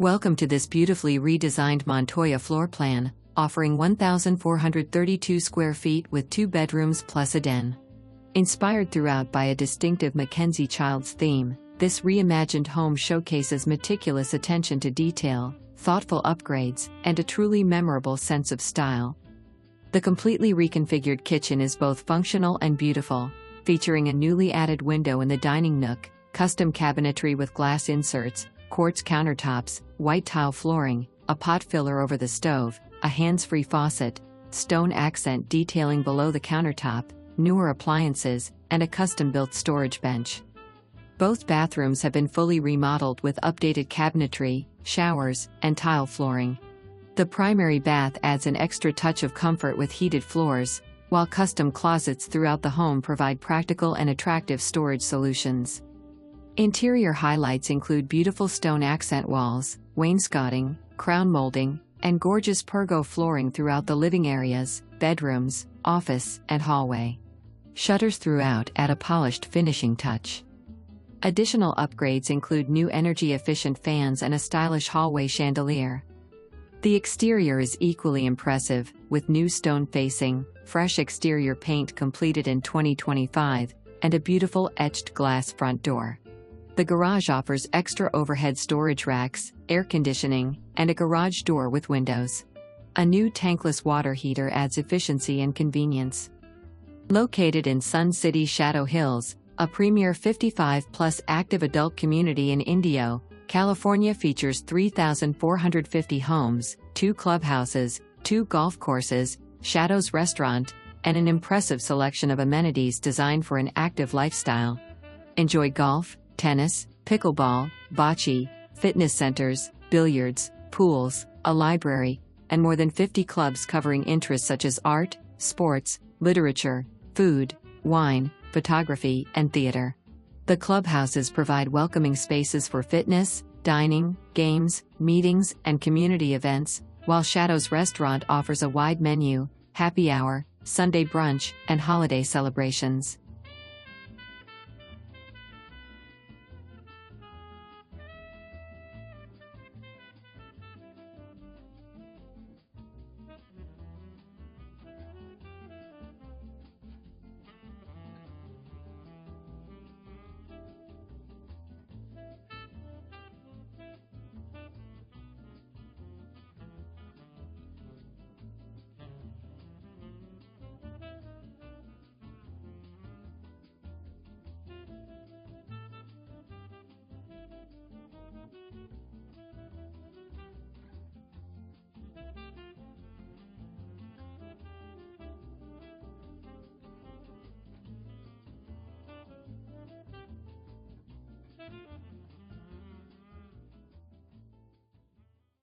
Welcome to this beautifully redesigned Montoya floor plan, offering 1,432 square feet with 2 bedrooms plus a den. Inspired throughout by a distinctive MacKenzie-Childs theme, this reimagined home showcases meticulous attention to detail, thoughtful upgrades, and a truly memorable sense of style. The completely reconfigured kitchen is both functional and beautiful, featuring a newly added window in the dining nook, custom cabinetry with glass inserts, quartz countertops, white tile flooring, a pot filler over the stove, a hands-free faucet, stone accent detailing below the countertop, newer appliances, and a custom-built storage bench. Both bathrooms have been fully remodeled with updated cabinetry, showers, and tile flooring. The primary bath adds an extra touch of comfort with heated floors, while custom closets throughout the home provide practical and attractive storage solutions. Interior highlights include beautiful stone accent walls, wainscoting, crown molding, and gorgeous pergo flooring throughout the living areas, bedrooms, office, and hallway. Shutters throughout add a polished finishing touch. Additional upgrades include new energy-efficient fans and a stylish hallway chandelier. The exterior is equally impressive, with new stone facing, fresh exterior paint completed in 2025, and a beautiful etched glass front door. The garage offers extra overhead storage racks, air conditioning, and a garage door with windows. A new tankless water heater adds efficiency and convenience. Located in Sun City Shadow Hills, a premier 55-plus active adult community in Indio, California features 3,450 homes, 2 clubhouses, 2 golf courses, Shadows Restaurant, and an impressive selection of amenities designed for an active lifestyle. Enjoy golf, tennis, pickleball, bocce, fitness centers, billiards, pools, a library, and more than 50 clubs covering interests such as art, sports, literature, food, wine, photography, and theater. The clubhouses provide welcoming spaces for fitness, dining, games, meetings, and community events, while Shadows Restaurant offers a wide menu, happy hour, Sunday brunch, and holiday celebrations.